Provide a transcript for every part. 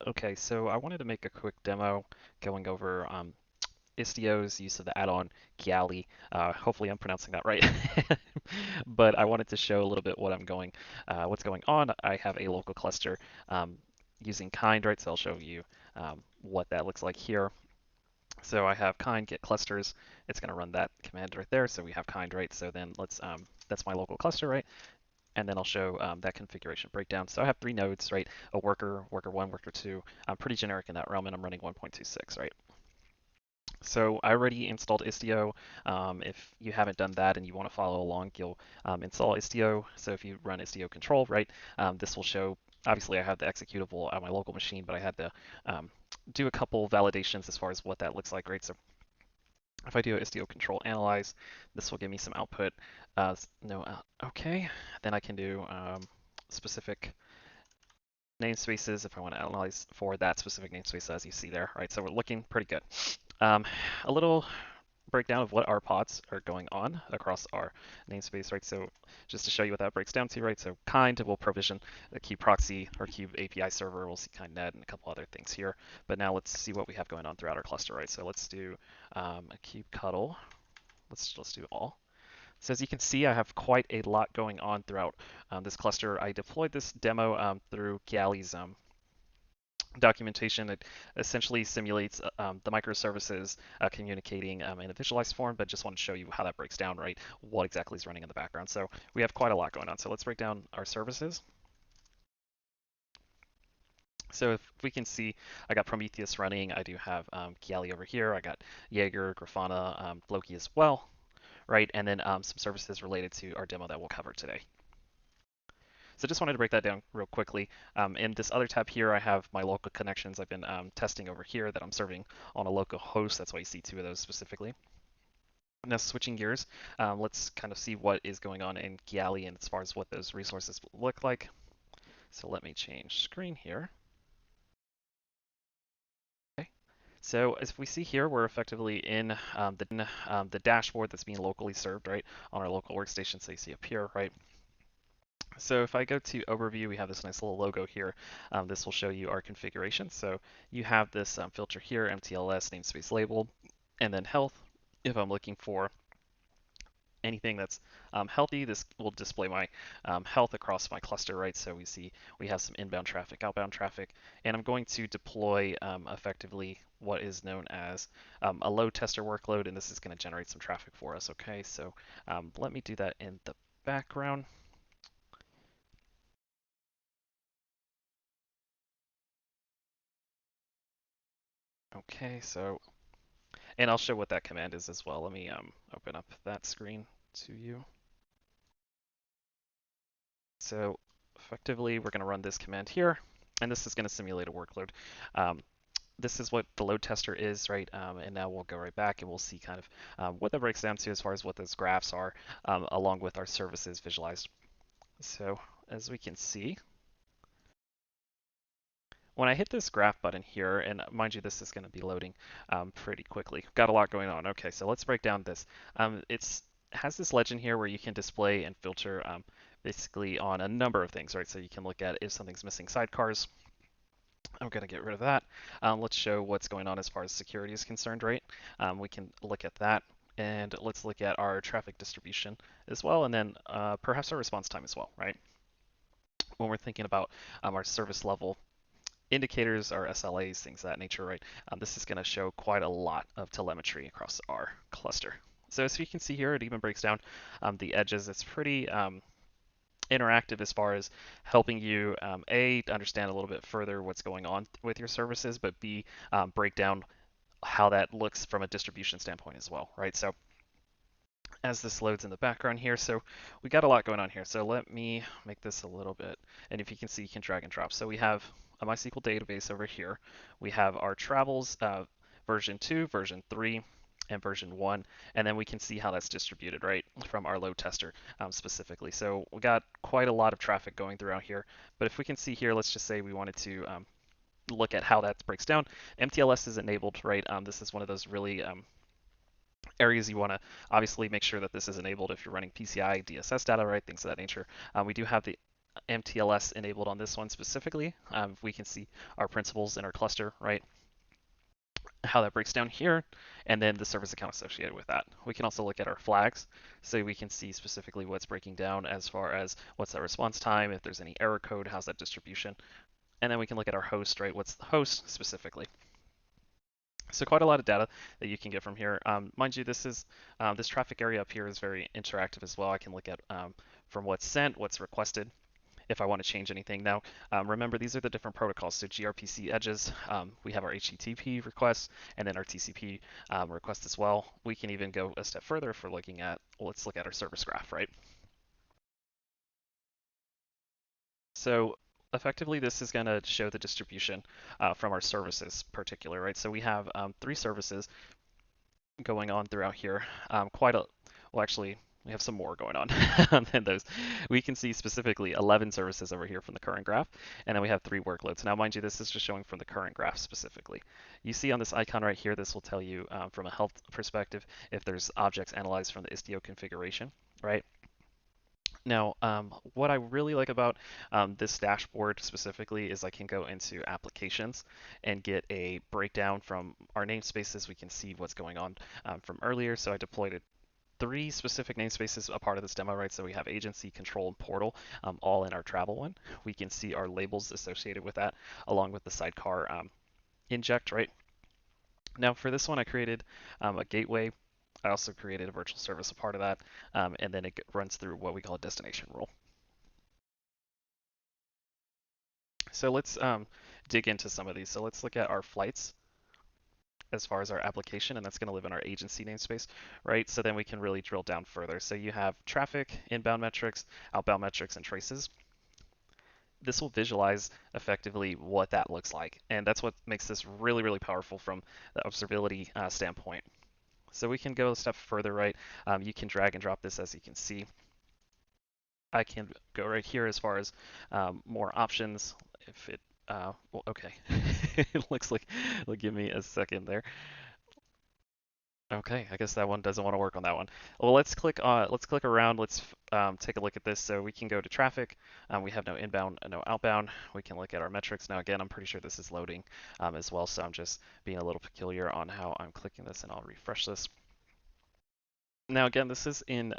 Okay, so I wanted to make a quick demo going over Istio's use of the add-on Kiali. Hopefully I'm pronouncing that right. But I wanted to show a little bit what's going on. I have a local cluster um, using kind, right? So I'll show you what that looks like here. So I have kind get clusters. It's going to run that command right there. So we have kind, right? So then that's my local cluster, right? And then I'll show that configuration breakdown. So I have 3 nodes, right? A worker, worker 1, worker 2. I'm pretty generic in that realm, and I'm running 1.26, right? So I already installed Istio. If you haven't done that and you want to follow along, you'll install Istio. So if you run Istio control, right, this will show, obviously I have the executable on my local machine, but I had to do a couple validations as far as what that looks like, right? So if I do Istio control analyze, this will give me some output. No, okay. Then I can do specific namespaces if I want to analyze for that specific namespace as you see there, right? So we're looking pretty good. Um, a little breakdown of what our pods are going on across our namespace, right? So just to show you what that breaks down to, right? So kind will provision a kube proxy or kube API server. We'll see kindnet and a couple other things here. But now let's see what we have going on throughout our cluster, right? So let's do a kubectl. Let's just do all. So as you can see, I have quite a lot going on throughout this cluster. I deployed this demo through Kiali's documentation. It essentially simulates the microservices communicating in a visualized form, but just want to show you how that breaks down, right? What exactly is running in the background. So we have quite a lot going on. So let's break down our services. So if we can see, I got Prometheus running. I do have Kiali over here. I got Jaeger, Grafana, Loki as well, right? And then some services related to our demo that we'll cover today. So just wanted to break that down real quickly. In this other tab here, I have my local connections I've been testing over here that I'm serving on a local host. That's why you see 2 of those specifically. Now switching gears, let's kind of see what is going on in Kiali and as far as what those resources look like. So let me change screen here. Okay. So as we see here, we're effectively in the dashboard that's being locally served, right, on our local workstation. So you see up here, right? So if I go to overview, we have this nice little logo here. This will show you our configuration. So you have this filter here, MTLS namespace label, and then health. If I'm looking for anything that's healthy, this will display my health across my cluster, right? So we see we have some inbound traffic, outbound traffic, and I'm going to deploy effectively what is known as a load tester workload, and this is going to generate some traffic for us, okay? So let me do that in the background. Okay, so and I'll show what that command is as well. Let me open up that screen to you. So effectively, we're going to run this command here, and this is going to simulate a workload. This is what the load tester is, right? And now we'll go right back and we'll see kind of what that breaks down to as far as what those graphs are, along with our services visualized. So as we can see, when I hit this graph button here, and mind you, this is going to be loading pretty quickly. Got a lot going on. Okay, so let's break down this. It has this legend here where you can display and filter basically on a number of things, right? So you can look at if something's missing sidecars. I'm going to get rid of that. Let's show what's going on as far as security is concerned, right? We can look at that. And let's look at our traffic distribution as well, and then perhaps our response time as well, right? When we're thinking about our service level indicators, our SLAs, things of that nature, right? This is going to show quite a lot of telemetry across our cluster. So as you can see here, it even breaks down the edges. It's pretty interactive as far as helping you, A, to understand a little bit further what's going on with your services, but B, break down how that looks from a distribution standpoint as well, right? So as this loads in the background here, so we got a lot going on here. So let me make this a little bit, and if you can see, you can drag and drop. So we have a MySQL database over here. We have our travels version 2, version 3, and version 1, and then we can see how that's distributed, right, from our load tester specifically. So we got quite a lot of traffic going throughout here, but if we can see here, let's just say we wanted to look at how that breaks down. MTLS is enabled, right? This is one of those really areas you want to obviously make sure that this is enabled if you're running PCI, DSS data, right, things of that nature. We do have the MTLS enabled on this one specifically. We can see our principals in our cluster, right? How that breaks down here, and then the service account associated with that. We can also look at our flags, so we can see specifically what's breaking down as far as what's that response time, if there's any error code, how's that distribution, and then we can look at our host, right? What's the host specifically? So quite a lot of data that you can get from here. Mind you, this traffic area up here is very interactive as well. I can look at from what's sent, what's requested, if I want to change anything. Now, remember, these are the different protocols. So gRPC edges, we have our HTTP requests, and then our TCP request as well. We can even go a step further if we're looking at, well, let's look at our service graph, right? So effectively, this is going to show the distribution from our services particular, right? So we have 3 services going on throughout here. Well, actually, we have some more going on than those. We can see specifically 11 services over here from the current graph, and then we have 3 workloads. Now, mind you, this is just showing from the current graph specifically. You see on this icon right here, this will tell you from a health perspective if there's objects analyzed from the Istio configuration, right? Now, what I really like about this dashboard specifically is I can go into applications and get a breakdown from our namespaces. We can see what's going on from earlier. So I deployed 3 specific namespaces a part of this demo, right? So we have agency, control, and portal, all in our travel one. We can see our labels associated with that, along with the sidecar inject, right? Now for this one, I created a gateway. I also created a virtual service a part of that, and then it runs through what we call a destination rule. So let's dig into some of these. So let's look at our flights as far as our application, and that's going to live in our agency namespace, right? So then we can really drill down further. So you have traffic, inbound metrics, outbound metrics, and traces. This will visualize effectively what that looks like, and that's what makes this really, really powerful from the observability standpoint. So we can go a step further, right? You can drag and drop this, as you can see. I can go right here as far as more options. If it, well, okay, it looks like, well, give me a second there. Okay, I guess that one doesn't want to work on that one. Well, let's click around. Let's take a look at this. So we can go to traffic. We have no inbound, no outbound. We can look at our metrics. Now, again, I'm pretty sure this is loading as well, so I'm just being a little peculiar on how I'm clicking this, and I'll refresh this. Now, again, this is in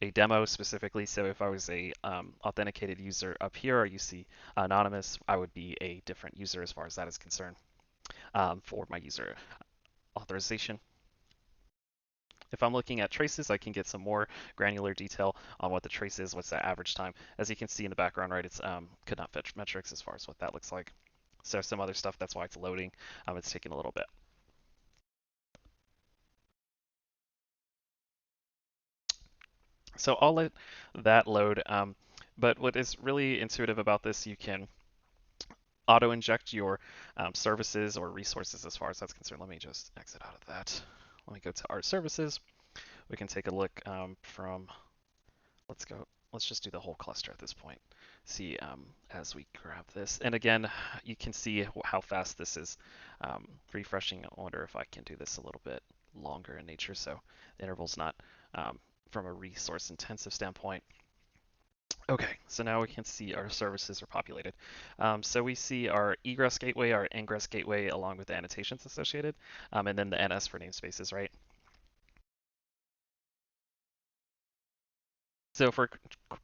a demo specifically. So if I was a authenticated user up here, or you see anonymous, I would be a different user as far as that is concerned for my user authorization. If I'm looking at traces, I can get some more granular detail on what the trace is, what's that average time. As you can see in the background, right, it's could not fetch metrics as far as what that looks like. So some other stuff, that's why it's loading. It's taking a little bit. So I'll let that load. But what is really intuitive about this, you can auto inject your services or resources as far as that's concerned. Let me just exit out of that. Let me go to our services. We can take a look from, let's just do the whole cluster at this point. See as we grab this. And again, you can see how fast this is refreshing. I wonder if I can do this a little bit longer in nature so the interval's not from a resource intensive standpoint. Okay, so now we can see our services are populated. So we see our egress gateway, our ingress gateway, along with the annotations associated, and then the NS for namespaces, right? So if we're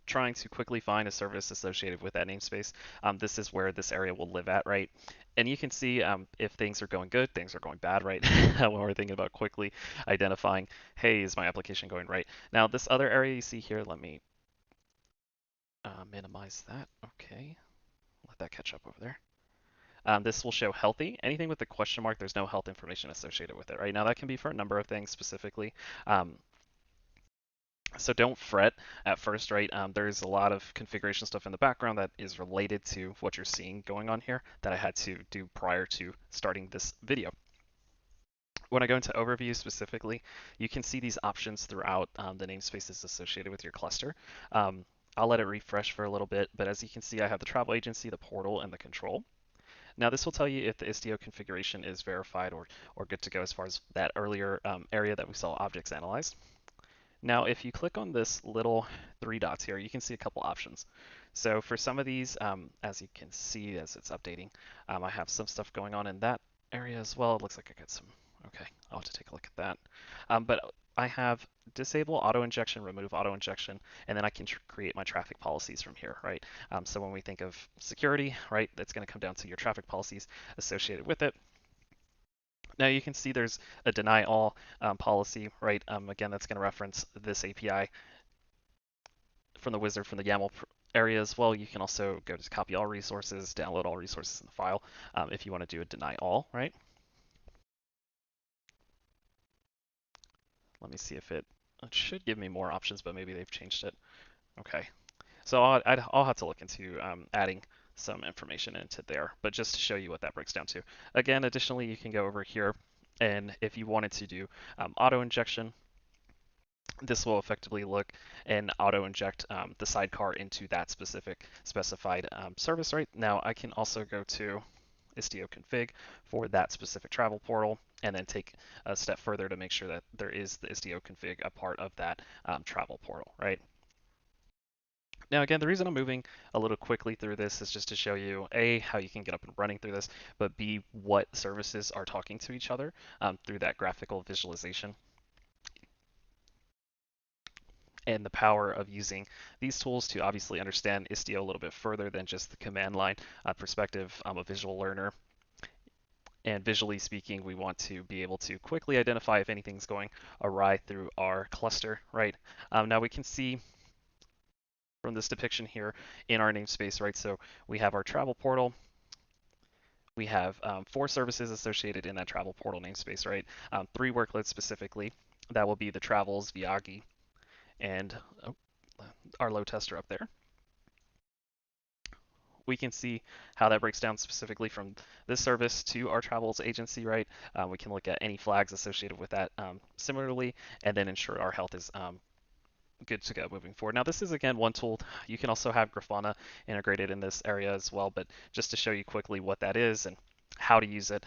trying to quickly find a service associated with that namespace, this is where this area will live at, right? And you can see if things are going good, things are going bad, right? When we're thinking about quickly identifying, hey, is my application going right? Now this other area you see here, let me minimize that. Okay, let that catch up over there. This will show healthy. Anything with the question mark, there's no health information associated with it, right? Now that can be for a number of things specifically. So don't fret at first, right? There's a lot of configuration stuff in the background that is related to what you're seeing going on here that I had to do prior to starting this video. When I go into overview specifically, you can see these options throughout the namespaces associated with your cluster. I'll let it refresh for a little bit, but as you can see, I have the travel agency, the portal, and the control. Now this will tell you if the Istio configuration is verified or good to go as far as that earlier area that we saw objects analyzed. Now if you click on this little 3 dots here, you can see a couple options. So for some of these, as you can see as it's updating, I have some stuff going on in that area as well. It looks like I got some, okay, I'll have to take a look at that. But I have disable auto injection, remove auto injection, and then I can create my traffic policies from here, right? So when we think of security, right, that's going to come down to your traffic policies associated with it. Now you can see there's a deny all policy, right? Again, that's going to reference this API from the wizard from the YAML area as well. You can also go to copy all resources, download all resources in the file if you want to do a deny all, right? Let me see if it should give me more options, but maybe they've changed it. Okay, so I'll have to look into adding some information into there, but just to show you what that breaks down to. Again, additionally, you can go over here, and if you wanted to do auto injection, this will effectively look and auto inject the sidecar into that specified service right now. I can also go to Istio config for that specific travel portal and then take a step further to make sure that there is the Istio config a part of that travel portal, right? Now, again, the reason I'm moving a little quickly through this is just to show you, A, how you can get up and running through this, but B, what services are talking to each other through that graphical visualization, and the power of using these tools to obviously understand Istio a little bit further than just the command line perspective. I'm a visual learner, and visually speaking, we want to be able to quickly identify if anything's going awry through our cluster, right? Now we can see from this depiction here in our namespace, right? So we have our travel portal. We have 4 services associated in that travel portal namespace, right? 3 workloads specifically. That will be the travels, Viagi, and our load tester up there. We can see how that breaks down specifically from this service to our travels agency, right? We can look at any flags associated with that similarly, and then ensure our health is good to go moving forward. Now, this is again one tool. You can also have Grafana integrated in this area as well, but just to show you quickly what that is and how to use it.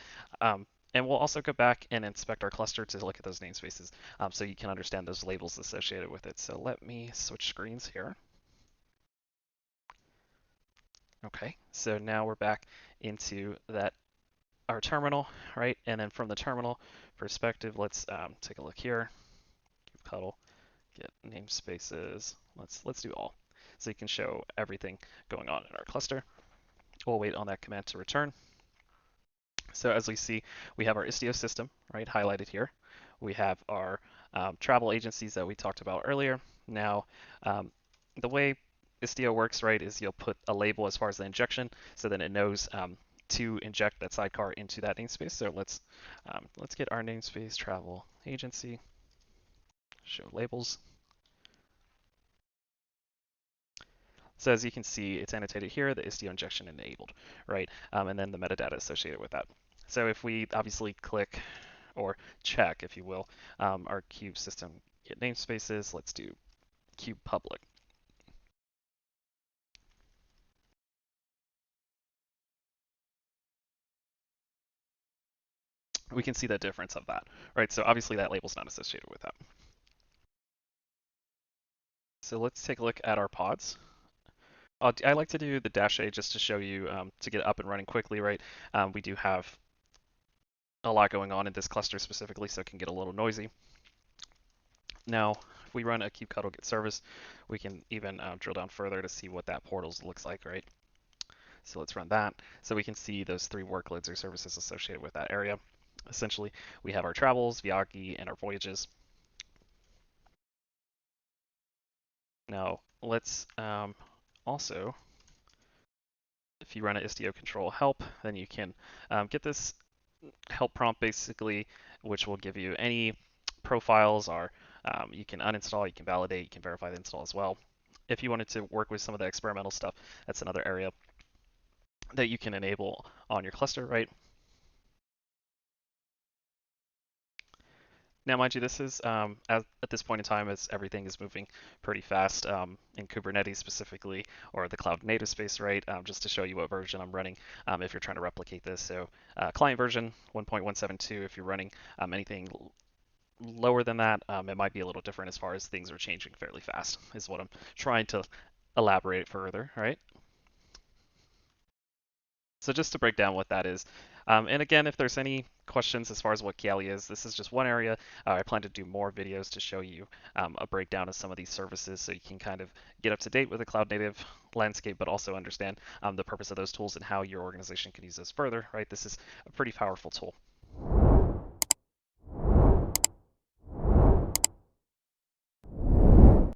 And we'll also go back and inspect our cluster to look at those namespaces so you can understand those labels associated with it. So let me switch screens here. Okay, so now we're back into that our terminal, right? And then from the terminal perspective, let's take a look here. Kubectl, get namespaces. Let's do all, so you can show everything going on in our cluster. We'll wait on that command to return. So as we see, we have our Istio system, right, highlighted here. We have our travel agencies that we talked about earlier. Now, the way Istio works, right, is you'll put a label as far as the injection, so then it knows to inject that sidecar into that namespace. So let's get our namespace travel agency, show labels. So as you can see, it's annotated here, the Istio injection enabled, right? And then the metadata associated with that. So if we obviously click or check, if you will, our kube system get namespaces, let's do kube public. We can see the difference of that, right? So obviously that label's not associated with that. So let's take a look at our pods. I like to do the -A just to show you to get up and running quickly, right? We do have a lot going on in this cluster specifically, so it can get a little noisy. Now, if we run a kubectl get service, we can even drill down further to see what that portal looks like, right? So let's run that. So we can see those 3 workloads or services associated with that area. Essentially, we have our travels, Viagi, and our voyages. Now, let's also, if you run an Istio control help, then you can get this help prompt basically, which will give you any profiles or you can uninstall, you can validate, you can verify the install as well. If you wanted to work with some of the experimental stuff, that's another area that you can enable on your cluster, right? Now, mind you, this is at this point in time, as everything is moving pretty fast in Kubernetes specifically, or the cloud native space, right? Just to show you what version I'm running if you're trying to replicate this. So client version 1.172, if you're running anything lower than that, it might be a little different as far as things are changing fairly fast, is what I'm trying to elaborate further, right? So just to break down what that is, and again, if there's any questions as far as what Kiali is, this is just one area. I plan to do more videos to show you a breakdown of some of these services so you can kind of get up to date with the cloud native landscape, but also understand the purpose of those tools and how your organization can use those further, right? This is a pretty powerful tool.